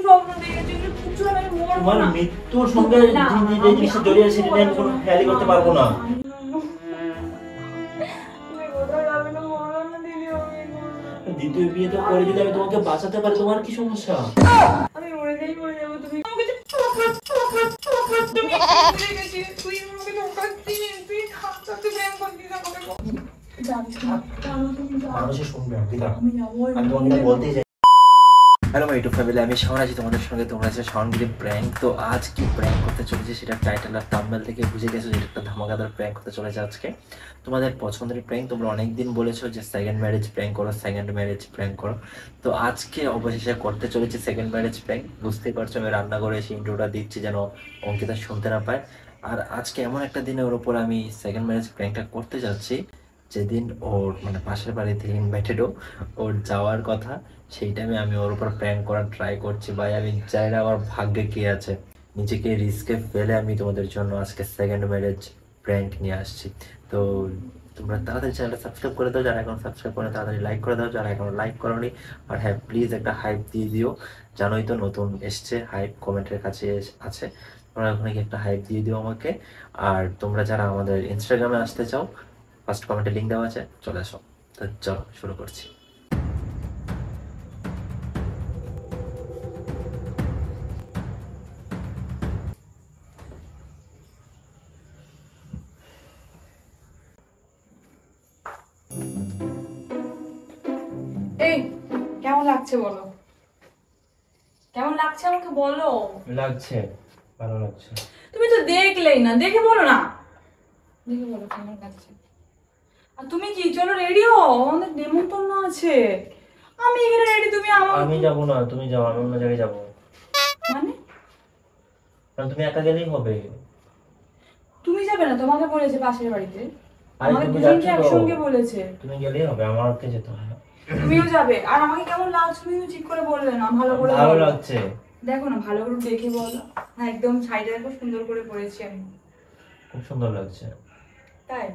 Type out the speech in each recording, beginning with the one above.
স্বপ্ন দেখেছি, কিছু আমি মরবো তোমার না। মৃত্যুর সঙ্গে যে জিনিসটা জড়িয়ে আছে সেটা নিয়ে আমি কোনো খেয়ালই করতে পারবো না। তুমি কোথাও যাবে না, বলো না দিদি, দ্বিতীয় বিয়ে তো করে যদি আমি তোমাকে বাঁচাতে পারি, তোমার কি সমস্যা? আমি মরে যাবো। তুমি আমাকে তুই আমাকে ঠকাচ্ছিস, তুই সাথে প্রেম করছিস আমাকে। মানুষের শুনবে অঙ্কিতা, আমি যাবো। আমি তোমাকে বলতেই চাই। হ্যালো মাই ইউটিউব ফ্যামিলি, আমি শাওন আছি তোমাদের সঙ্গে। তোমরা আছে শাওনগিরি প্র্যাঙ্ক। তো আজ কি প্র্যাঙ্ক করতে চলেছে সেটা টাইটেল আর থাম্বনেল থেকে বুঝে গেছো যে একটা ধামাকাদার প্র্যাঙ্ক হতে চলেছে আজকে। তোমাদের পছন্দের প্র্যাঙ্ক, তোমরা অনেকদিন বলেছো যে সেকেন্ড ম্যারেজ প্র্যাঙ্ক করো, সেকেন্ড ম্যারেজ প্র্যাঙ্ক করো। তো আজকে অবশেষে করতে চলেছে সেকেন্ড ম্যারেজ প্র্যাঙ্ক। বুঝতেই পারছো আমি রান্না করে এসে ইন্ট্রোটা দিচ্ছি যেন অঙ্কিতা শুনতে না পায়। আর আজকে এমন একটা দিনে ওর উপর আমি সেকেন্ড ম্যারেজ প্র্যাঙ্কটা করতে যাচ্ছি যেদিন ওর মানে পাশের বাড়ি থেকে ইনভাইটেডও ওর যাওয়ার কথা, সেই টাইমে আমি ওর উপর প্র্যাঙ্ক করার ট্রাই করছি। ভাই আমি জানি না আমার ভাগ্যে কি আছে, নিজেকে রিস্কে ফেলে আমি তোমাদের জন্য আজকে সেকেন্ড ম্যারেজ প্র্যাঙ্ক নিয়ে আসছি। তো তোমরা তাড়াতাড়ি চ্যানেলটা সাবস্ক্রাইব করে দাও, যারা এখন সাবস্ক্রাইব করে তাড়াতাড়ি লাইক করে দাও, যারা এখন লাইক করোনি। আর হ্যাঁ, প্লিজ একটা হাইপ দিয়ে দিও, জানোই তো নতুন এসছে, হাইপ কমেন্টের কাছে আছে, তোমরা ওখানে গিয়ে একটা হাইপ দিয়ে দিও আমাকে। আর তোমরা যারা আমাদের ইনস্টাগ্রামে আসতে চাও, ফার্স্ট কমেন্টে লিঙ্ক দেওয়া আছে, চলে আসো। তো চলো শুরু করছি। এই কেমন লাগছে বলো, কেমন লাগছে আমাকে বলো। লাগছে, ভালো লাগছে। তুমি তো দেখলেই না, দেখে বলো না, দেখে বলো কেমন লাগছে। আর তুমি কি চলো রেডি হও, আমাদের নেমন্তন্ন আছে। আমি এখানে রেডি, তুমি আমার। আমি যাবো না, তুমি যাও, আমি অন্য জায়গায় যাবো। মানে কারণ তুমি একা গেলেই হবে। তুমি যাবে না? তোমাকে বলেছে পাশের বাড়িতে, আরে আমাদের তুমি দুজনকে যাচ্ছ তো, একসঙ্গে বলেছে। তুমি গেলেই হবে, আমাকে যেতে হবে না। তুমিও যাবে। আর আমাকে কেমন লাগছে তুমি ঠিক করে বললে না, ভালো করে ভালো বলো। লাগছে। দেখো না, ভালো করে দেখে বলো। হ্যাঁ একদম শাড়িটা খুব সুন্দর করে পরেছি আমি। খুব সুন্দর লাগছে। তাই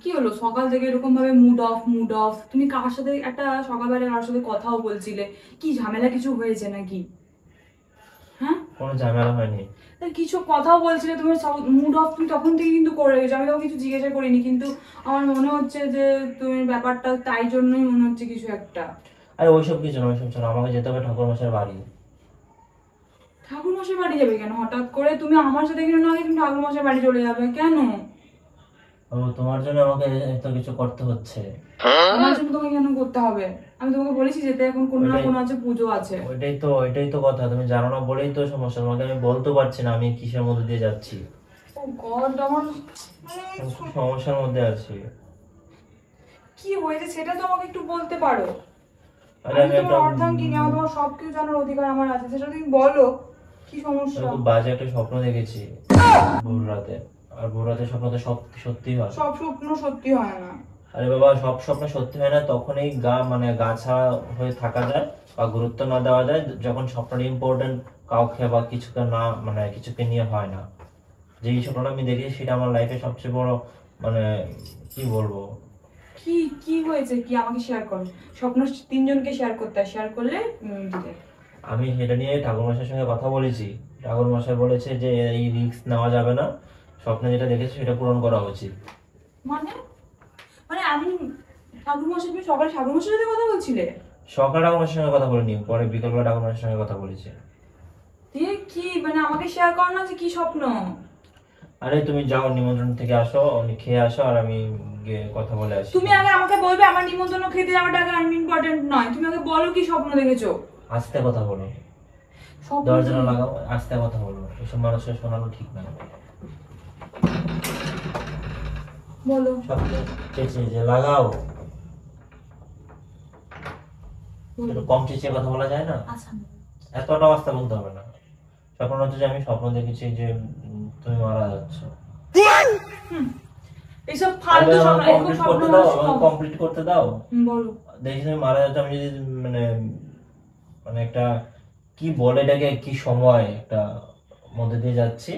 কি হলো, সকাল থেকে এরকম ভাবে মুড অফ মুড অফ? তুমি কার সাথে একটা সকালবেলা কার সাথে কথাও বলছিলে, কি ঝামেলা কিছু হয়েছে নাকি? হ্যাঁ কোনো ঝামেলা হয়নি। তা কিছু কথাও বলছিলে তুমি, মুড অফ তুমি তখন থেকে কিন্তু করে গেছো। আমি তোমাকে কিছু জিজ্ঞাসা করিনি, কিন্তু আমার মনে হচ্ছে যে তুমি ব্যাপারটা তাই জন্যই মনে হচ্ছে কিছু একটা। আরে ওইসব কিছু না, ওইসব চলো, আমাকে যেতে হবে ঠাকুর মশাইয়ের বাড়ি। ঠাকুর মশাই বাড়ি যাবে কেন হঠাৎ করে? তুমি আমার সাথে কেন না গিয়ে তুমি ঠাকুর মশাই বাড়ি চলে যাবে কেন? ও তোমার জন্য আমাকে এত কিছু করতে হচ্ছে। আমার জন্য তোমাকে কেন করতে হবে? আমি তোমাকে বলেছি যেতে, এখন কোনো না কোনো আছে, পুজো আছে। ওইটাই তো কথা, তুমি জানো না বলেই তো সমস্যা। তোমাকে আমি বলতে পারছি না আমি কিসের মধ্যে দিয়ে যাচ্ছি। ও গড, আমার আমি খুব সমস্যার মধ্যে আছি। কি হয়েছে সেটা তো আমাকে একটু বলতে পারো। আরে আমি আমি একটা তোমার অর্ধাঙ্গিনী, আমার তোমার সবকিছু জানার অধিকার আমার আছে, সেটা তুমি বলো কি সমস্যা। খুব বাজে একটা স্বপ্ন দেখেছি ভোর রাতে। আর ভোর রাতে স্বপ্ন তো সব সত্যি হয়। সব স্বপ্ন সত্যি হয় না। আরে বাবা, সব স্বপ্ন সত্যি হয় না, তখনই মানে গা ছাড়া হয়ে থাকা যায় বা গুরুত্ব না দেওয়া যায় যখন স্বপ্নটা ইম্পর্টেন্ট কাউকে বা কিছুকে না, মানে কিছুকে নিয়ে হয় না। যেই স্বপ্নটা আমি দেখেছি সেটা আমার লাইফে সবচেয়ে বড়, মানে কি বলবো। কি কি হয়েছে, কি আমাকে শেয়ার করো। স্বপ্ন তিনজনকে শেয়ার করতে হয়, শেয়ার করলে দিলে। আমি সেটা নিয়ে ঠাকুরমশাইয়ের সঙ্গে কথা বলেছি। ঠাকুরমশাই বলেছে যে এই রিস্ক নেওয়া যাবে না, স্বপ্নে যেটা দেখেছি সেটা পূরণ করা উচিত। মানে মানে আমি ঠাকুর মশাই, তুমি সকালে ঠাকুর মশাইয়ের সাথে কথা বলছিলে? সকালে ঠাকুরমশাইয়ের সঙ্গে কথা বলিনি, পরে বিকেলবেলা ঠাকুরমশাইয়ের সঙ্গে কথা বলেছি। দিয়ে কি মানে আমাকে শেয়ার করো না যে কি স্বপ্ন। আরে তুমি যাও, নিমন্ত্রণ থেকে আসো, খেয়ে আসো, আর আমি গিয়ে কথা বলে আসি। তুমি আগে আমাকে বলবে, আমার নিমন্ত্রণ খেতে যাওয়াটা আগে ইম্পর্টেন্ট নয়। তুমি আগে বলো কি স্বপ্ন দেখেছো। আস্তে কথা বলো, স্বপ্ন দরজা লাগাও, আস্তে কথা বলো, এসব মানুষের শোনানো ঠিক না। বলো। স্বপ্ন চেঁচিয়ে লাগাও, একটু কম চেঁচিয়ে কথা বলা যায় না? আচ্ছা এতটা আস্তে বলতে হবে না। স্বপ্ন হচ্ছে যে আমি স্বপ্ন দেখেছি যে তুমি মারা যাচ্ছ। এইসব ফালতু স্বপ্ন, এরকম স্বপ্ন কমপ্লিট করতে দাও। বলো। দেখি তুমি মারা যাচ্ছ, আমি যদি মানে মানে একটা কি বলে এটাকে, কি সময় একটা মধ্যে দিয়ে যাচ্ছি,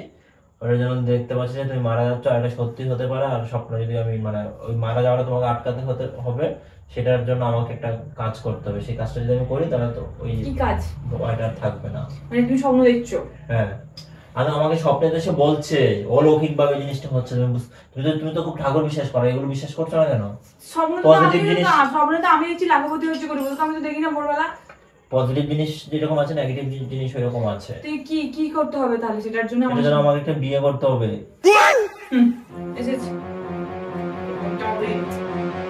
ওটা যেমন দেখতে পাচ্ছি যে তুমি মারা যাচ্ছ, আর এটা সত্যি হতে পারে। আর স্বপ্ন যদি আমি মানে ওই মারা যাওয়াটা তোমাকে আটকাতে হতে হবে, সেটার জন্য আমাকে একটা কাজ করতে হবে, সেই কাজটা যদি আমি করি তাহলে তো ওই কি কাজ? ভয়টা আর থাকবে না। মানে তুমি স্বপ্ন দেখছো? হ্যাঁ, আর আমাকে স্বপ্নে এসে বলছে অলৌকিক ভাবে জিনিসটা হচ্ছে, তুমি তো খুব ঠাকুর বিশ্বাস করো, এগুলো বিশ্বাস করছো না কেন? স্বপ্ন তো পজিটিভ আমি জিনিস, স্বপ্নে তো আমি দেখছি লাখপতি হচ্ছে করে, বলতো আমি তো দেখি না ভোরবেলা। পজিটিভ জিনিস যেরকম আছে নেগেটিভ জিনিস ওইরকম আছে। তুই কি কি করতে হবে তাহলে সেটার জন্য? এটার জন্য আমাকে একটা বিয়ে করতে হবে। হুম, এসেছি।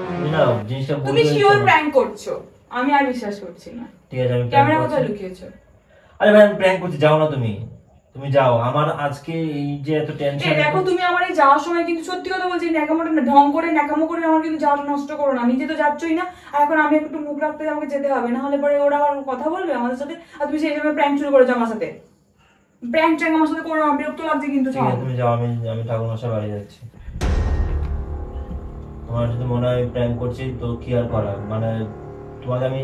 তুমি না জিনিসটা তুমি বুঝতে শিওর পারছো না। প্র্যাঙ্ক করছো, আমি আর বিশ্বাস করছি না। ঠিক আছে, আমি ক্যামেরা prank কোথায় করছি। লুকিয়েছো? আরে ভাই আমি প্র্যাঙ্ক করছি, যাও না তুমি, তুমি যাও। আমার আজকে এই যে এত এই টেনশন। দেখো তুমি আমার এই যাওয়ার সময় কিন্তু সত্যি কথা বলছি, ন্যাকামোটা না ঢং করে ন্যাকামো করে আমার কিন্তু যাওয়াটা নষ্ট করো না। নিজে তো যাচ্ছই না, আর এখন আমি একটু মুখ রাখতে আমাকে যেতে হবে, না হলে পরে ওরা আবার কথা বলবে আমাদের সাথে, আর তুমি সেই সময় প্র্যাঙ্ক শুরু করেছো আমার সাথে। প্র্যাঙ্ক ট্যাঙ্ক আমার সাথে করো না, বিরক্ত লাগছে কিন্তু। ঠিক আছে তুমি যাও, আমি আমি ঠাকুর মশাই বাড়ি যাচ্ছি। তোমার যদি মনে হয় প্র্যাঙ্ক করছি তো কি আর করার, মানে তোমাকে আমি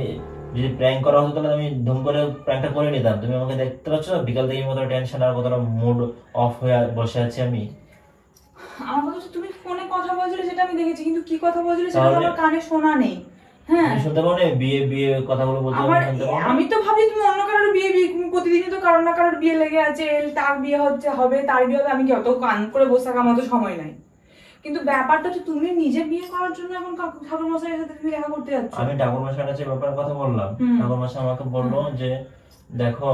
যদি প্র্যাঙ্ক করা হতো তাহলে আমি ধুম করে প্র্যাঙ্কটা করে নিতাম। তুমি আমাকে দেখতে পাচ্ছ না, বিকাল থেকে কতটা টেনশন আর কতটা মুড অফ হয়ে বসে আছি আমি। আমার কথা হচ্ছে তুমি ফোনে কথা বলছিলে সেটা আমি দেখেছি, কিন্তু কি কথা বলছিলে সেটা তো তাহলে- আমার কানে শোনা নেই। হ্যাঁ, তুমি শুনতে পাও না বিয়ে বিয়ে কথাগুলো বলতে? আমার শুনতে পাও না? আমি তো ভাবি তুমি অন্য কারোর বিয়ে বিয়ে প্রতিদিনই তো কারোর না কারোর বিয়ে লেগে আছে, তার বিয়ে হচ্ছে হবে, তার বিয়ে হবে, আমি কি অত কান করে বসে থাকার মতো সময় নাই। কিন্তু ব্যাপারটা হচ্ছে তুমি নিজে বিয়ে করার জন্য এখন ঠাকুর মশাইয়ের সাথে তুমি দেখা করতে যাচ্ছ। আমি ঠাকুর মশাইয়ের কাছে ব্যাপারে কথা বললাম। হুম। ঠাকুর মশাই আমাকে বললো যে দেখো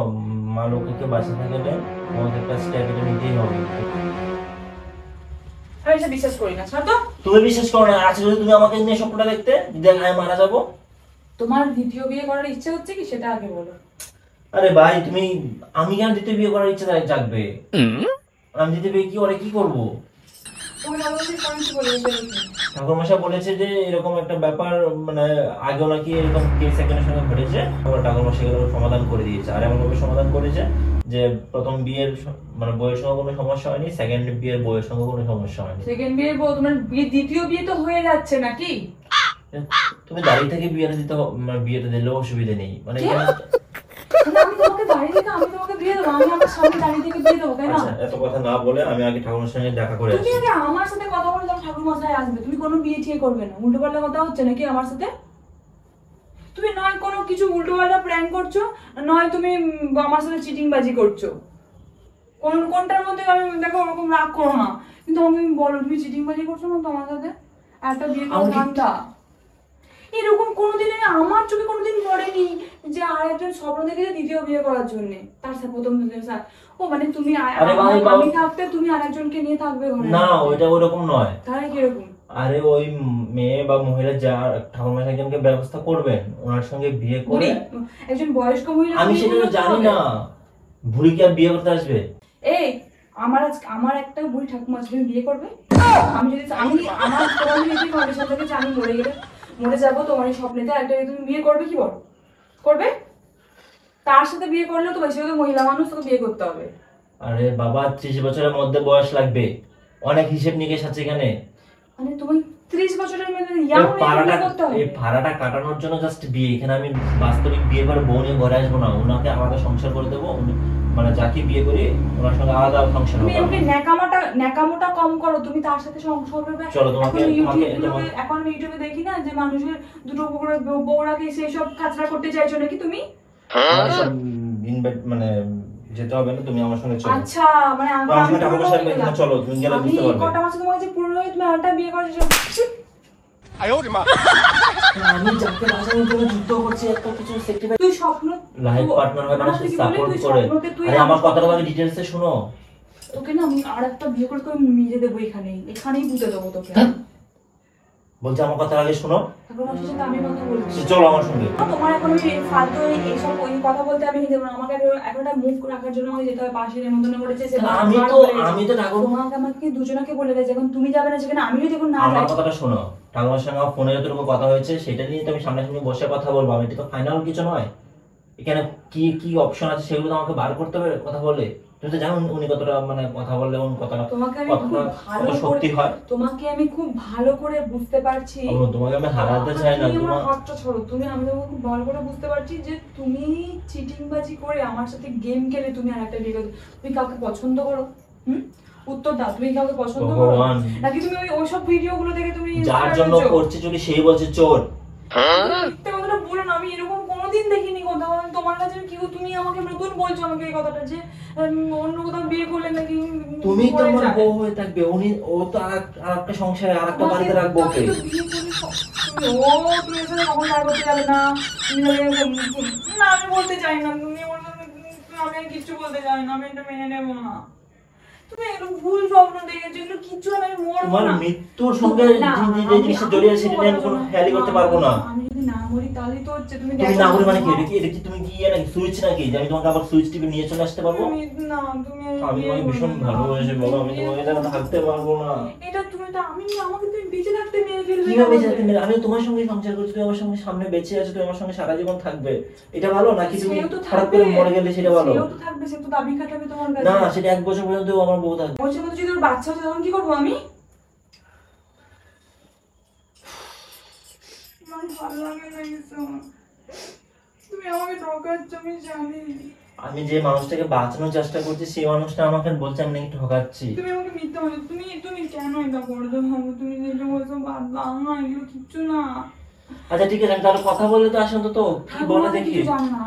মা লক্ষ্মীকে বাঁচাতে গেলে আমাকে একটা স্টেপ এটা নিতেই হবে। আমি এটা বিশ্বাস করি না, ছাড় তো। তুমি বিশ্বাস করো না, আজকে যদি তুমি আমাকে নিয়ে স্বপ্নটা দেখতে দেখ আমি মারা যাবো। তোমার দ্বিতীয় বিয়ে করার ইচ্ছে হচ্ছে কি সেটা আগে বলো। আরে ভাই তুমি, আমি কেন দ্বিতীয় বিয়ে করার ইচ্ছা জাগবে? আমি দ্বিতীয় বিয়ে কি করে কি করবো? তোমার অবশ্যই পয়েন্ট বলেছে। ঠাকুর মশাই বলেছে যে এরকম একটা ব্যাপার, মানে আগেও নাকি এরকম কেস একজনের সঙ্গে ঘটেছে, ঠাকুর মশাই এগুলো সমাধান করে দিয়েছে। আর এমন ভাবে সমাধান করেছে যে প্রথম বিয়ের মানে বইয়ের সঙ্গে কোনো সমস্যা হয়নি, সেকেন্ড বিয়ের বইয়ের সঙ্গে কোনো সমস্যা হয়নি। সেকেন্ড বিয়ে বউ, তোমার বিয়ে দ্বিতীয় বিয়ে তো হয়ে যাচ্ছে নাকি? তুমি দাঁড়িয়ে থেকে বিয়েটা দিতে মানে বিয়েটা দিলেও অসুবিধা নেই, মানে কে? এখানে- না, আমি তোমাকে দাঁড়িয়ে থেকে আমি তোমাকে বিয়ে দেবো, আমি আমার সামনে দাঁড়িয়ে থেকে বিয়ে দেবো, তাই না? আচ্ছা এত কথা না বলে আমি আগে ঠাকুরের সঙ্গে দেখা করে তুমি আসি। আগে আমার সাথে কথা বলে দাও, ঠাকুর মশাই আসবে, তুমি কোনো বিয়ে ঠিক করবে না। উল্টো পাল্টা কথা হচ্ছে নাকি আমার সাথে? তুমি নয় কোনো কিছু উল্টো পাল্টা প্র্যাঙ্ক করছো, নয় তুমি আমার সাথে চিটিং বাজি করছো। কোনটার মধ্যে আমি দেখো ওরকম রাগ করো না, কিন্তু আমি বলো তুমি চিটিং বাজি করছো না তো আমার সাথে? একটা বিয়ে করে আমি- ঠান্ডা এরকম কোনোদিন আমার চোখে কোনোদিন পড়েনি যে আর একজন স্বপ্ন দেখেছে দ্বিতীয় বিয়ে করার জন্য। তার সাথে প্রথম স্যার ও মানে তুমি আরে ভাই, আমি থাকতে তুমি আরেকজনকে নিয়ে থাকবে ঘরে? না ওইটা ওইরকম নয়। তাহলে কিরকম? আরে ওই মেয়ে বা মহিলা যা ঠাকুর মশাই একজনকে ব্যবস্থা করবেন, ওনার সঙ্গে বিয়ে করে। বুড়ি, একজন বয়স্ক মহিলা আমি সেটা তো জানি না, বুড়ি কি আর বিয়ে করতে আসবে? এই আমার একটা বুড়ি ঠাকুমা আছে, তুমি বিয়ে করবে? আমি যদি আমি আমার তোমার যদি কন্ডিশন থাকে যে আমি মরে যাবো তোমার এই স্বপ্নেতে, একটা তুমি বিয়ে করবে কি বল? করবে? তার সাথে বিয়ে করলে তো বেশি মহিলা মানুষ, তোকে বিয়ে করতে হবে। আরে বাবা 30 বছরের মধ্যে বয়স লাগবে, অনেক হিসেব নিকেশ আছে এখানে। মানে তুমি 30 বছরের মধ্যে ইয়াং বিয়ে করতে হবে? এই ভাড়াটা কাটানোর জন্য জাস্ট বিয়ে, এখানে আমি বাস্তবিক বিয়ে করে বউ নিয়ে ঘরে আসবো না, ওনাকে আলাদা সংসার করে দেবো। মানে যাকে বিয়ে করি ওনার সঙ্গে আলাদা সংসার তুমি হবে। ওকে ন্যাকামোটা কম করো, তুমি তার সাথে সংসার করবে। চলো তোমাকে এখন আমি ইউটিউবে দেখি না যে মানুষের দুটো বউরাকে সেই সব কাজটা করতে চাইছো নাকি তুমি? মানে যেতে হবে না, তুমি আমার সঙ্গে চলো। আচ্ছা মানে আমার সঙ্গে ঠাকুর মশাই এখানে চলো, তুমি গেলে আমি বুঝতে পারবে। কটা মাসে তোমাকে যে পুরনো হয়ে তুমি আরেকটা বিয়ে করেছো? আমি যাকে বাঁচানোর জন্য যুদ্ধ করছি, এত কিছু সেক্রিফাইস। তুই স্বপ্ন লাইফ পার্টনার হয় মানে তুই সাপোর্ট তুই করে। স্বপ্নতে তুই আরে আমার কথাটা আগে ডিটেইলসে শুনো। তোকে না আমি আরেকটা বিয়ে করে তোকে মিজে দেবো, এখানেই পুঁতে দেবো তোকে। বলছি আমার কথা আগে শুনো। ঠাকুর মশাইয়ের সাথে আমি কথা বলছি। চলো আমার সঙ্গে। তোমার এখন ওই ফালতু এইসব ওই কথা বলতে আমি দেবো না। আমাকে এখন একটা মুখ রাখার জন্য আমাকে যেতে হবে, পাশে নেমন্তন্ন করেছে সে আমি তো ঠাকুর আমাকে দুজনকে বলে দেয় যখন তুমি যাবে না সেখানে আমিও দেখুন না আমার যাই। কথাটা শোনো, ঠাকুরের সঙ্গে আমার ফোনে যতটুকু কথা হয়েছে সেটা নিয়ে তো আমি সামনাসামনি বসে কথা বলবো। আমি এটা তো ফাইনাল কিছু নয়, এখানে কি কি অপশন আছে সেগুলো তো আমাকে বার করতে হবে কথা বলে। তুমি তো জানো উনি কতটা মানে কথা বললে উনি কতটা তোমাকে আমি খুব ভালো কত শক্তি হয়। তোমাকে আমি খুব ভালো করে বুঝতে পারছি। তোমাকে আমি হারাতে চাই না। তুমি আমার তোমার হাতটা ছড়ো, তুমি আমি তোমাকে খুব ভালো করে বুঝতে পারছি যে তুমি চিটিংবাজি করে আমার সাথে গেম খেলে তুমি আরেকটা বিয়ে করো। তুমি কাউকে পছন্দ করো? উত্তর দাও, তুমি কাউকে পছন্দ করো ভগবান, নাকি তুমি ওইসব ভিডিওগুলো দেখে তুমি যার জন্য করছে চুরি সেই বলছে চোর। মিথ্যে কথাটা বলো না, আমি এরকম কোনোদিন দেখিনি কোথাও। তোমার কাছে কি তুমি আমাকে নতুন বলছো আমাকে এই কথাটা যে অন্য কোথাও বিয়ে করলে নাকি তুমি তো মরে আমার যায়। বউ হয়ে থাকবে, ও তো আরেকটা সংসারে আরেকটা বাড়িতে রাখবো ওকে। তুমি এর সাথে কখন দেখা করতে যাবে না, তুমি না আমি বলতে চাই না, তুমি আমি আর কিচ্ছু বলতে চাই না, আমি এটা মেনে নেবো না। তুমি এরকম ভুল স্বপ্ন দেখেছো, এগুলো কিচ্ছু আমি মরবো তোমার না। মৃত্যুর সঙ্গে না, যে জিনিসটা জড়িয়ে আছে সেটা নিয়ে আমি কোনো খেয়ালই করতে পারবো না। আমি যদি না মরি তাহলেই তো হচ্ছে। তুমি তুমি না মরি মানে কি? এটা কি তুমি কি নাকি সুইচ নাকি যে আমি তোমাকে আবার সুইচ টিপে নিয়ে চলে আসতে পারবো? না তুমি আমি তোমাকে ভীষণ ভালোবাসি বলো, আমি তোমাকে ছাড়া থাকতে পারবো না। এটা তুমি তো আমাকে তুমি বেঁচে থাকতে মেরে ফেলবে। কিভাবে বেঁচে থাকতে মেরে? আমি তোমার সঙ্গে সংসার করছি, তুমি আমার সঙ্গে সামনে বেঁচে আছো, তুমি আমার সঙ্গে সারা জীবন থাকবে, এটা ভালো নাকি তুমি খারাপ করে মরে গেলে সেটা ভালো? সেও তো থাকবে, সে তো দাবি খাটাবে তোমার কাছে। না সেটা 1 বছর পর্যন্ত আমার বউ থাকবে। বছর মধ্যে যদি ওর বাচ্চা হচ্ছে তখন কি করবো আমি? আমার ভালো লাগে না কিছু। তুমি আমাকে ঠকাচ্ছ আমি জানি। আমি যে মানুষটাকে বাঁচানোর চেষ্টা করছি সেই মানুষটা আমাকে বলছে আমি নাকি ঠকাচ্ছি। তুমি আমাকে মিথ্যা বলছো। তুমি কেন এটা করছো ভাবো? তুমি যেটা বলছো বাদ দাও না, এগুলো কিচ্ছু না। আচ্ছা ঠিক আছে, আমি তাহলে কথা বললে তো আসুন তো কি বলে দেখি। কিছু জানো না।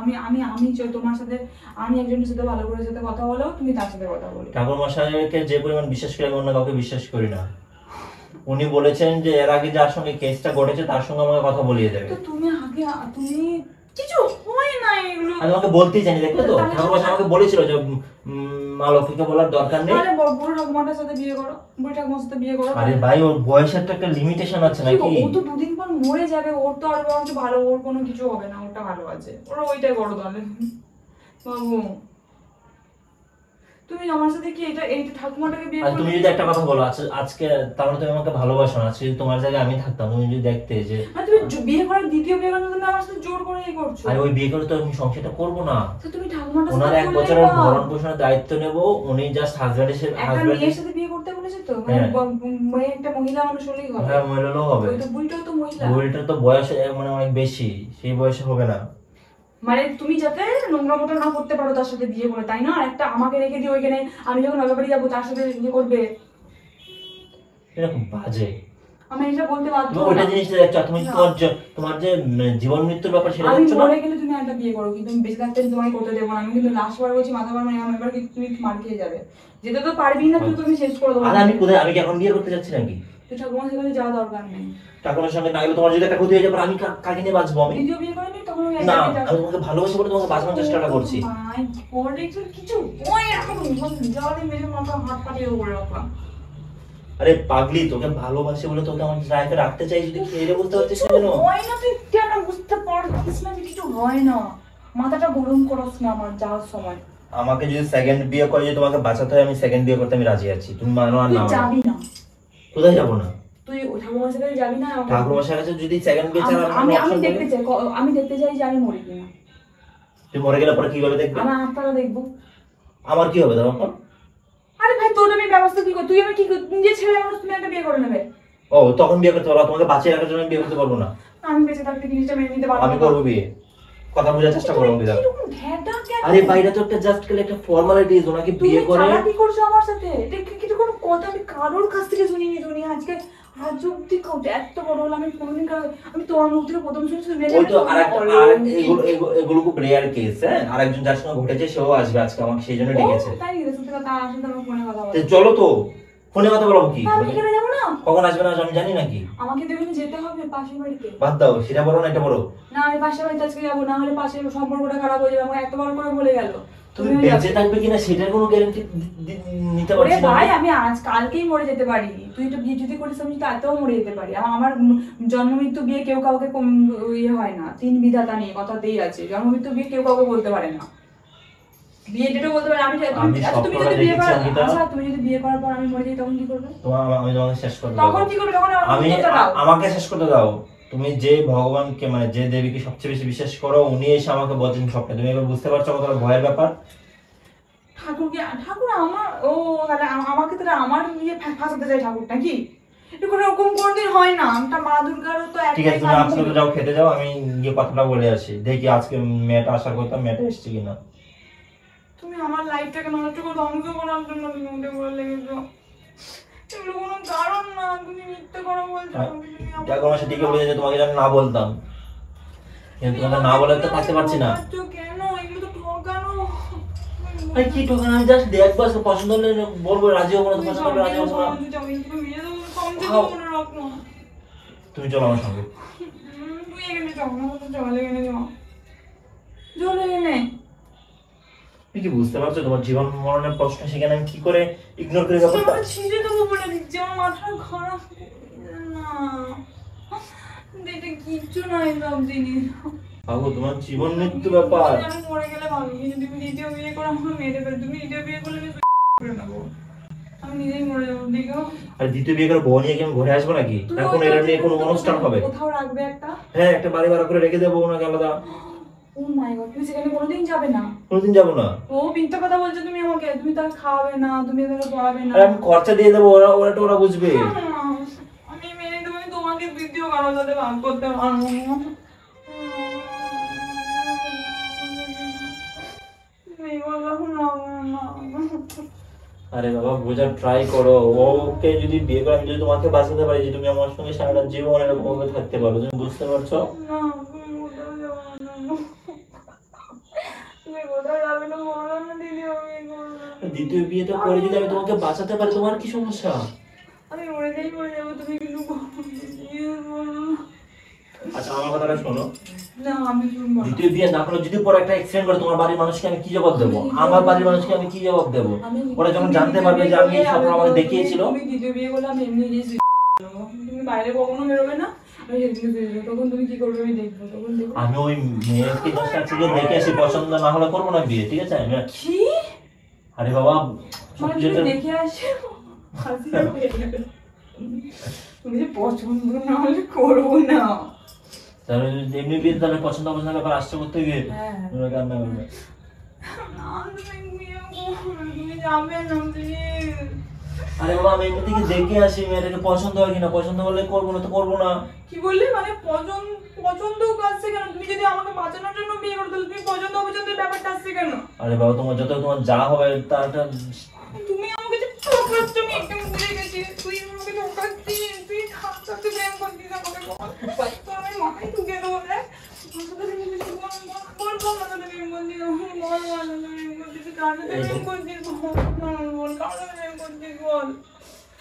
আমি তোমার সাথে, আমি একজনের সাথে ভালো করে সাথে কথা বলো, তুমি তার সাথে কথা বলো। ঠাকুর মশাইকে যে পরিমাণ বিশ্বাস করি আমি অন্য কাউকে বিশ্বাস করি না। উনি বলেছেন যে এর আগে যার সঙ্গে কেসটা ঘটেছে তার সঙ্গে আমাকে কথা বলিয়ে দেবে। তো তুমি কিছু হয় না এগুলো। আমি তোমাকে বলতেই জানি, দেখলে তো ঠাকুর মশাই আমাকে বলেছিল যে মা লক্ষ্মীকে বলার দরকার নেই। আরে বুড়ো ঠাকুমাটার সাথে বিয়ে করো, বুড়ো ঠাকুমার সাথে বিয়ে করো। আরে ভাই ওর বয়সের তো একটা লিমিটেশন আছে নাকি? ও তো 2 দিন পর মরে যাবে, ওর তো আর বরঞ্চ ভালো, ওর কোনো কিছু হবে না, ওটা ভালো আছে, ওরা ওইটাই করো তাহলে। বাবু তুমি আমার সাথে কি এইটা ঠাকুমাটাকে বিয়ে আর করলে? তুমি যদি একটা কথা বলো আজকে তাহলে তুমি আমাকে ভালোবাসো না, আজকে যদি তোমার জায়গায় আমি থাকতাম তুমি যদি দেখতে যে তুমি বিয়ে করার দ্বিতীয় বিয়ে করার তুমি আমার সাথে জোর করে করছো। আরে ওই বিয়ে করে তো আমি সংসারটা করবো না। তো তুমি ঠাকুমাটার ওনার সাথে 1 বছরের ভরণ পোষণের দায়িত্ব নেব, উনি জাস্ট একটা মেয়ের সাথে বিয়ে করতে বলেছে তো, মানে একটা মহিলা মানুষ হলেই হবে। হ্যাঁ মহিলাও হবে। ওই তো বুড়িটাও তো মহিলা। বুড়িটার তো বয়স মানে অনেক বেশি, সেই বয়সে হবে না। মানে তুমি যাতে নোংরামোটা না করতে পারো তার সাথে বিয়ে করে, তাই না? আর একটা আমাকে রেখে দিয়ে ওইখানে আমি যখন বাবা বাড়ি যাবো তার সাথে বিয়ে করবে, এটা খুব বাজে। আমি এটা বলতে বাধ্য। তুমি ওইটা জিনিসটা দেখছো, তুমি তোমার যে জীবন মৃত্যুর ব্যাপার সেটা আমি দেখছো না? মরে গেলে তুমি একটা বিয়ে করো, কিন্তু আমি বেঁচে থাকতে তোমায় করতে দেবো না। আমি কিন্তু লাস্ট বার বলছি, মাথা বার মানে এবার কিন্তু তুমি মার খেয়ে যাবে। যেতে তো পারবি না, তুই তুমি শেষ করে দেবো। আরে আমি কোথায়, আমি কি এখন বিয়ে করতে যাচ্ছি নাকি? তুই ঠাকুমার সাথে যাওয়া দরকার নেই। ঠাকুরের সঙ্গে না গেলে তোমার যদি একটা ক্ষতি হয়ে যাবে আমি কাকে নিয়ে বাঁচবো? আমি দ্বিতীয় বিয়ে করেনি তখন আমি না, একা আমি তোমাকে ভালোবাসি বলে তোমাকে বাঁচানোর চেষ্টাটা করছি। মাই গড, এটা কিছু ওই এখন জানি মেরে মাথা হাত পাটিয়ে উপরে রাখলাম। আরে পাগলি, তোকে ভালোবাসি বলে তোকে আমার লাইফে রাখতে চাই, যদি খেয়ে বুঝতে পারছিস না কেন? হয় না, তুই কেন বুঝতে পারছিস না যে কিছু হয় না? মাথাটা গরম করস না আমার যাওয়ার সময়। আমাকে যদি সেকেন্ড বিয়ে করে যদি তোমাকে বাঁচাতে হয় আমি সেকেন্ড বিয়ে করতে আমি রাজি আছি, তুমি মানো আর না তুই যাবি না। কোথায় যাবো না? তুই ঠাকুমার সাথে যাবি না? ঠাকুর মশাই কাছে যদি সেকেন্ড বিয়ে ছাড়া আমি দেখতে চাই যে আমি মরি কিনা। তুই মরে গেলে পরে কিভাবে দেখবে? আমি আত্মাটা দেখবো। আমার কি হবে তখন? আরে ভাই তোর আমি ব্যবস্থা কি কর, তুই আমি কি নিজে ছেলে মানুষ, তুমি একটা বিয়ে করে নেবে। ও তখন বিয়ে করতে পারবো, তোমাকে বাঁচিয়ে রাখার জন্য বিয়ে করতে পারবো না। আমি বেঁচে থাকতে জিনিসটা মেনে নিতে পারবো না। আমি করবো বিয়ে, কথা বোঝার চেষ্টা করো। আরে বাইরে তো একটা জাস্ট খালি একটা ফর্মালিটিজ, ওনাকে বিয়ে করে তুমি কি করছো আমার সাথে? এটা কিছু কোনো কথা আমি কারোর কাছ থেকে শুনিনি। শুনি আজকে আজ অব্দি এত বড় হলো আমি কোনোদিন আমি তোমার মুখ থেকে প্রথম শুনছি। ওই তো এগুলো খুব রেয়ার কেস। হ্যাঁ আরেকজন যার সঙ্গে ঘটেছে সেও আসবে আজকে, আমাকে সেই জন্য ডেকেছে। তাই সত্যি কথা, আসলে আমার ফোনে কথা বলো। চলো তো ফোনে কথা বলবো কি? আমি এখানে যাবো না। কখন আসবে না আমি জানি নাকি? আমাকে দেখুন যেতে হবে পাশের বাড়িতে। বাদ দাও, সেটা বলো না এটা বলো। না আমি পাশের বাড়িতে আজকে যাবো, না হলে পাশের সম্পর্কটা খারাপ হয়ে যাবে। আমার এতবার করে বলে গেল। তুমি বেঁচে থাকবে কিনা সেটার কোনো গ্যারান্টি নিতে পারছি না। ভাই আমি আজ কালকেই মরে যেতে পারি। তুই তো বিয়ে যদি করিস আমি তো এতও মরে যেতে পারি। আমার জন্ম মৃত্যু বিয়ে কেউ কাউকে ইয়ে হয় না, 3 বিধাতা নিয়ে কথাতেই আছে। জন্ম মৃত্যু বিয়ে কেউ কাউকে বলতে পারে না, বিয়ে ডেটও বলতে পারে। তুমি যদি বিয়ে করার আচ্ছা তুমি যদি বিয়ে করার পর আমি মরে যাই তখন কি করবে? আমি তোমাকে শেষ করে দেব। তখন কি করবে? তখন আমাকে শেষ করতে দাও। তুমি যে ভগবানকে মানে যে দেবীকে সবচেয়ে বেশি বিশ্বাস করো উনি এসে আমাকে বলছেন স্বপ্নে, তুমি এবার বুঝতে পারছো কতটা ভয়ের ব্যাপার? ঠাকুর আমার তাহলে আমাকে তাহলে আমার ইয়ে ফাঁসাতে চাই ঠাকুর নাকি? এরকম কোনদিন হয় না। একটা মা দুর্গারও তো ঠিক আছে তুমি আজকে যাও খেতে যাও, আমি গিয়ে কথাটা বলে আসি, দেখি আজকে মেয়েটা আশা করতাম মেয়েটা এসছে কিনা। তুমি আমার লাইফটাকে নষ্ট করে ধ্বংস করার জন্য তুমি বলে লেগেছো। এগুলো কোনো কারণ না, তুমি মিথ্যে কথা বলছো। ঠাকুর মশাই ঠিকই বলেছে, তোমাকে যেন না বলতাম। কিন্তু তোমাকে না বলে তো থাকতে পারছি না। কেন এগুলো তো ঠকানো। আরে কি ঠকানো, আমি জাস্ট দেখবো, পছন্দ হলে বলবো, রাজি হবো না তো পছন্দ হলে রাজি হবো না। তুমি চলো আমার সঙ্গে। তুই এখানে চল না, চলে এখানে যাও, চলে এখানে। তুমি কি বুঝতে পারছো তোমার জীবন মরণের প্রশ্ন, সেখানে আমি কি করে ইগনোর করে ব্যাপারটা? ছিঁড়ে দেবো বলে দিচ্ছি, আমার মাথা খারাপ না, এটা কিচ্ছু না এসব জিনিস। ভাবো তোমার জীবন মৃত্যু ব্যাপার। আমি মরে গেলে ভালো, কিন্তু তুমি দ্বিতীয় বিয়ে করে আমার মেরে ফেল, তুমি দ্বিতীয় বিয়ে করলে আমি করে নেবো, আমি নিজেই মরে যাবো। দেখো আর দ্বিতীয় বিয়ে করে বউ নিয়ে কি আমি ঘরে আসবো নাকি? এখন এটা নিয়ে কোনো অনুষ্ঠান হবে? কোথাও রাখবে একটা। হ্যাঁ, একটা বাড়ি ভাড়া করে রেখে দেবো ওনাকে আলাদা। ও মাই গড, তুমি সেখানে কোনোদিন যাবে না? কোনোদিন যাবো না। ও মিথ্যা কথা বলছো তুমি আমাকে, তুমি তাকে খাওয়াবে না, তুমি তাকে পড়াবে না। আর আমি খরচা দিয়ে দেবো, ওরা বুঝবে। আমি মেনে দেবো, আমি তোমাকে দ্বিতীয় কারোর সাথে ভাগ করতে পারবো না। এই বললাম না, না। আরে বাবা, বোঝার ট্রাই করো। ওকে যদি বিয়ে করে আমি যদি তোমাকে বাঁচাতে পারি যে তুমি আমার সঙ্গে সারাটা জীবন এরকম ভাবে থাকতে পারো, তুমি বুঝতে পারছো? না, তুমি কোথাও যাবে না। তুমি কোথাও যাবে না, বলো না দিদি, আমি করবো না। দ্বিতীয় বিয়েটা করে যদি আমি তোমাকে বাঁচাতে পারি, তোমার কি সমস্যা? আমি মরে যাবো, তুমি কিন্তু বলো না। আচ্ছা আমার কথাটা শোনো, না আমি শুনবো না। দ্বিতীয় বিয়ে না করলে যদি পরে একটা অ্যাক্সিডেন্ট করে, তোমার বাড়ির মানুষকে আমি কি জবাব দেবো? আমার বাড়ির মানুষকে আমি কি জবাব দেবো? ওরা যখন জানতে পারবে যে আমি এই স্বপ্ন আমাকে দেখিয়েছিল। তুমি দ্বিতীয় বিয়ে করলে আমি এমনি গিয়ে তুমি বাইরে কখনো বেরোবে না, আমি সেদিকে বেরোবো, তখন তুমি কি করবে আমি দেখবো, তখন দেখবো। আমি ওই মেয়েকে জাস্ট আজকে দেখে আসি, পছন্দ না হলে করবো না বিয়ে, ঠিক আছে? আমি কি আরে বাবা, মানে সত্যি তুমি যেটা দেখে আসে তুমি যে পছন্দ না হলে করবো না। তাহলে এমনি বিয়ে তাহলে পছন্দ ব্যাপার আসছে করতে গিয়ে হ্যাঁ ওরা কান্না করবে। না, তুমি বিয়ে করো না, তুমি যাবে না প্লিজ। আরে বাবা, আমি এমনি থেকে দেখে আসি মেয়েটাকে পছন্দ হয় কিনা, পছন্দ হলে করবো না তো করবো না। কি বললে? মানে পছন্দ আসছে কেন? তুমি যদি আমাকে বাঁচানোর জন্য বিয়ে করো, তাহলে তুমি পছন্দ অপছন্দের ব্যাপারটা আসছে কেন? আরে বাবা, তোমার যত তোমার যা হবে তারটা। তুমি আমাকে যে ঠকাচ্ছ, আমি একদম ভুলে গেছি, তুই আমাকে ঠকাচ্ছিস, তুই খাচ্ছাতে ব্যায়াম করছিস আমাকে, তো আমি মাথায় ঢুকে দেবো রে।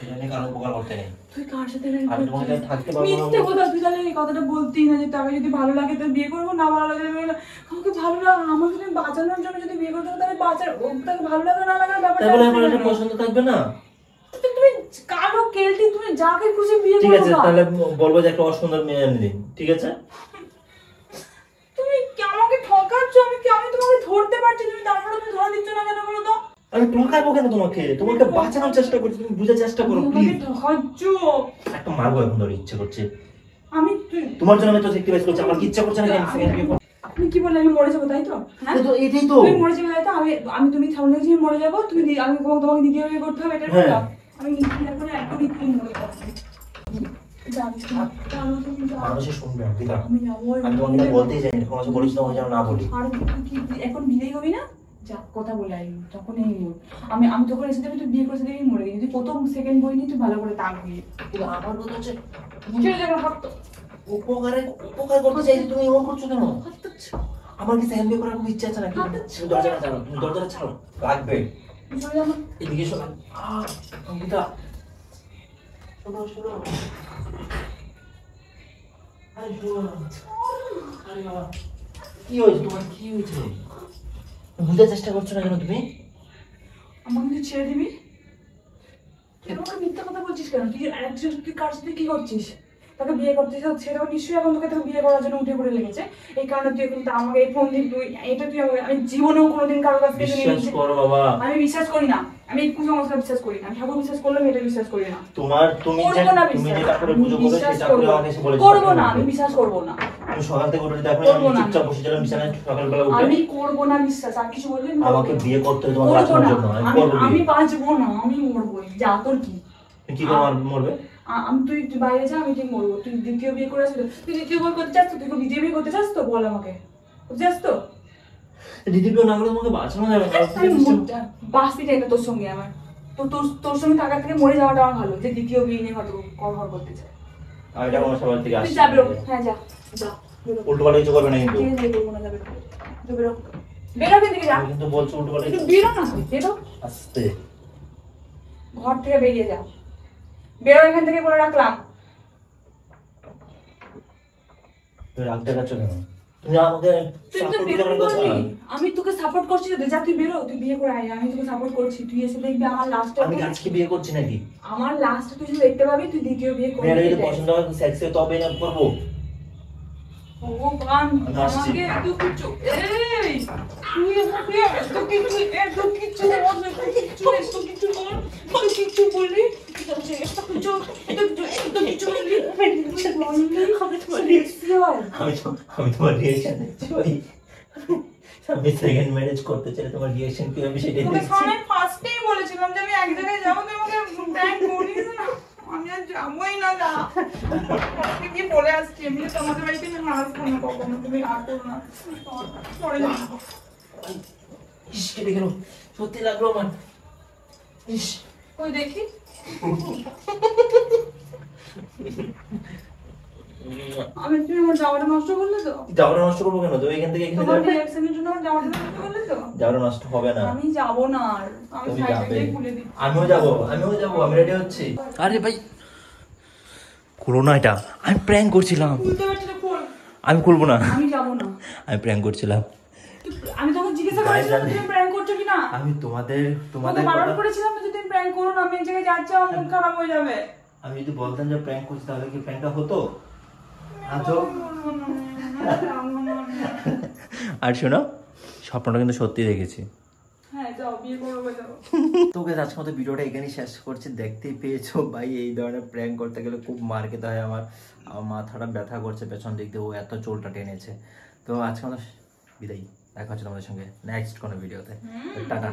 এটা নিয়ে কারো উপকার করতে নেই। তুই কার সাথে আমি তোমার সাথে থাকতে পারবো না। মিথ্যে কথা, তুই তাহলে এই কথাটা বলতেই না যে তাকে যদি ভালো লাগে তো বিয়ে করবো, না ভালো লাগে বিয়ে করবো। কাউকে ভালো লাগে, আমাকে তুমি বাঁচানোর জন্য যদি বিয়ে করতে হবে, তাহলে তাকে ভালো লাগে না লাগার ব্যাপারটা তাহলে আসছে আমার এটা কেন? পছন্দ থাকবে না। তুমি কালো কেলটি, তুমি যাকে খুশি বিয়ে ঠিক করো আছে, না। তাহলে বলবো যে একটা অসুন্দর মেয়ে এনে দিন, ঠিক আছে? তুমি আমাকে ঠকাচ্ছ, আমি তোমাকে ধরতে পারছি, তুমি তারপরে তুমি ধরা দিচ্ছ না কেন বলো তো? আমি ঠকাবো কেন তোমাকে? তোমাকে বাঁচানোর চেষ্টা করছি, তুমি বুঝার চেষ্টা করো তুমি প্লিজ। আমাকে ঠকাচ্ছ। একটা মারবো এখন, ধরে ইচ্ছে করছে। তুই তোমার জন্য আমি তো সেক্রিফাইস করছি, আমার কি ইচ্ছা করছে না যে আমি সেকেন্ড বিয়ে করব? আপনি কি বললেন আমি মরে যাবো, তাই তো? হ্যাঁ তো এটাই তো। তুমি মরে যাবে, তাই তো? আমি তুমি সামনে যে মরে যাবো, আমি তোমাকে দ্বিতীয় বিয়ে করতে হবে, এটা হ্যাঁ। বললাম। আমি নিজে করে একদমই তুমি মরে যাবো। মানুষে শুনবে অঙ্কিতা। আমি যাবো, আমি তোমাকে এটা বলতেই চাই, কোনো কিছু বলিস তোমাকে যেন না বলি। আর কি এখন বিলেই হবি না? যা কথা বলে আই, তখন এই আমি যখন এসে যাবি, তুই বিয়ে করে দেবি, মরে গেছি। তুই প্রথম সেকেন্ড বই নিয়ে তুই ভালো করে তাকবি। আমার কথা হচ্ছে ছেড়ে যাবে হাত তো। উপকার করতে চাই, তুমি এমন করছো কেন? হাত তো আমার কি সেকেন্ড বিয়ে করার খুব ইচ্ছা আছে নাকি? তুমি দরজাটা ছাড়ো, তুমি দরজাটা ছাড়ো, লাগবে। সরে যাবো। এদিকে শোনো। অঙ্কিতা, শোনো শোনো। আরে শোনো। আরে বাবা, কি হয়েছে তোমার? কি হয়েছে? বুঝার চেষ্টা করছো না কেন তুমি? আমাকে তুই ছেড়ে দিবি? তুই আমাকে মিথ্যা কথা বলছিস কেন? তুই কার সাথে কি করছিস? তাকে বিয়ে করছিস, সেটাও নিশ্চয়ই এখন তোকে বিয়ে করার জন্য উঠে পড়ে লেগেছে। এই কারণে তুই এখন আমাকে এই ফোন দিবি, তুই আমি জীবনেও কোনোদিন কারোর কাছ থেকে বিশ্বাস করো বাবা। আমি বিশ্বাস করি না, আমি এই কুসংস্কার বিশ্বাস করি না। ঠাকুর বিশ্বাস করলে আমি এটা বিশ্বাস করি না। তুমি করবো না যেটা বিশ্বাস। করে পুজো করো সেটা করে আমাকে এসে বলেছো। করবো না, আমি বিশ্বাস করবো না। আমি সকাল থেকে উঠে দেখো, করবো আমি না। চুপচাপ বসে ছিলাম বিছানায় সকালবেলা উঠে। আমি করবো না বিশ্বাস, আর কিছু বলবি? আমাকে বিয়ে করতে হবে তোমার করবো বাঁচানোর না, জন্য। আমি করবো আমি বিয়ে। বাঁচবো না, আমি মরবো। যা তোর কি? কি করে মরবে? তুই বাইরে যা, আমি ঠিক মরবো। তুই দ্বিতীয় বিয়ে করে আসবি? তুই দ্বিতীয় বিয়ে করতে চাস তো? তুই দ্বিতীয় বিয়ে করতে চাস তো? বল আমাকে, করতে চাস তো? দিদি বিয়ে না করে তোমাকে বাঁচানো যাবে না। বাঁচতে চাই না তোর সঙ্গে আমার। তোর সঙ্গে থাকার থেকে মরে যাওয়াটা আমার ভালো, যে দ্বিতীয় বিয়ে নিয়ে হয়তো ঘর করতে চাই। আমি এটা আমার সবার থেকে তুই আসছি। যা বেরো, হ্যাঁ যা যা। উল্টো পাল্টা কিছু করবে না কিন্তু। ঠিক আছে, করবো না, যাবে তো বেরো, বেরো এখান থেকে, যা। তুমি কিন্তু বলছো উল্টো পাল্টা একটু বেরো না তুই, বেরো আস্তে। ঘর থেকে বেরিয়ে যা, বেরো এখান থেকে বলে রাখলাম। তুমি রাগ দেখাচ্ছ কেন? তুমি আমাকে তুই তো সাপোর্ট বেরো করার কথা। বললি, আমি তোকে সাপোর্ট করছি তো, যা তুই বেরো, তুই বিয়ে করে আয়, আমি তোকে সাপোর্ট করছি, তুই এসে দেখবি আমার লাস্টে, আমি আজকে বিয়ে করছি নাকি? আমার লাস্টে তুই শুধু দেখতে পাবি, তুই দ্বিতীয় বিয়ে করবি। মেয়েটা যদি পছন্দ হয় সেক্সে তবে না করবো। ভগবান, আমি আসছি। আমাকে এত কিছু, এই তুই আমাকে এত কিছু বল, এত কিছু বল, তুই কিছু বললি, আমি তোমার রিঅ্যাকশন দেখছি ভাই। আমি সেকেন্ড ম্যারেজ করতে চাই, তোমার রিঅ্যাকশন কি হবে সেটাই তোকে দেখছি। সামনে ফার্স্টেই বলেছিলাম যে আমি এক জায়গায় যাবো, তুই আমাকে প্র্যাঙ্ক করিস না, আমি আর যাবোই না, যা আমি কি বলে আসছি, আমি যে তোমাদের বাড়িতে আমি আসবো না কখনো, তুমি আর করো না, পরে যাবো। ইস কেটে গেল, সত্যি লাগলো আমার। ইস ওই দেখি, আমি তুমি আমার জামাটা নষ্ট করলে তো, যাওয়াটা নষ্ট করবো কেন? তুমি এখান থেকে এখানে তোমার যাও। রিঅ্যাকশনের জন্য আমার জামাটা নষ্ট করলে তো, যাওয়াটা নষ্ট হবে না। আমি যাবো না আর, আমি তুমি সাইডে যাবে। গিয়ে খুলে দিচ্ছি। আমিও যাবো, আমি রেডি হচ্ছি। আরে ভাই খুলো না এটা, আমি প্র্যাঙ্ক করছিলাম। খুলতে পারছি না, খোল। আমি খুলবো না, আমি যাবো না, আমি প্র্যাঙ্ক করছিলাম। আমি তখন জিজ্ঞাসা গায়ে করেছিলাম জানে। তুমি প্র্যাঙ্ক করছো কিনা, আমি তোমাদের তোমাকে বারণ করেছিলাম না যে তুমি প্র্যাঙ্ক করো না, আমি এক জায়গায় যাচ্ছি, আমার মন খারাপ হয়ে যাবে। আমি যদি বলতাম যে প্র্যাঙ্ক করছি তাহলে কি প্র্যাঙ্কটা হতো? আজও আর শোনো, স্বপ্নটা কিন্তু সত্যি দেখেছি। হ্যাঁ যাও, বিয়ে করবো, যাও। তো গাইস আজকের মতো ভিডিওটা এখানেই শেষ করছি। দেখতেই পেয়েছো ভাই, এই ধরনের প্র্যাঙ্ক করতে গেলে খুব মার খেতে হয়। আমার মাথাটা ব্যথা করছে পেছন দিক দিয়ে, ও এত চুলটা টেনেছে। তো আজকে মতো বিদায়, দেখা হচ্ছে তোমাদের সঙ্গে নেক্সট কোনো ভিডিওতে। টাটা।